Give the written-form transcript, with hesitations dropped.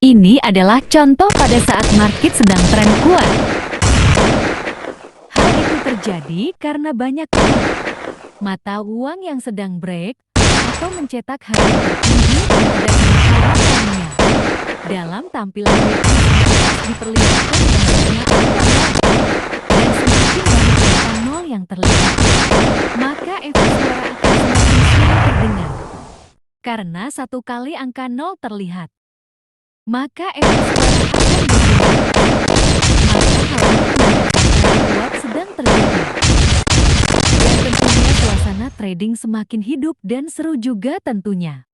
Ini adalah contoh pada saat market sedang tren kuat. Hal itu terjadi karena banyak mata uang yang sedang break atau mencetak harga tertinggi terhadap harapannya. Dalam tampilan berikut diperlihatkan banyaknya angka nol, dan semakin banyak angka nol yang terlihat, maka efek suara akan semakin sering terdengar. Karena satu kali angka nol terlihat, maka efek suara akan berkurang. Maka hal ini menandakan kuat sedang terjadi. Dan tentunya suasana trading semakin hidup dan seru juga tentunya.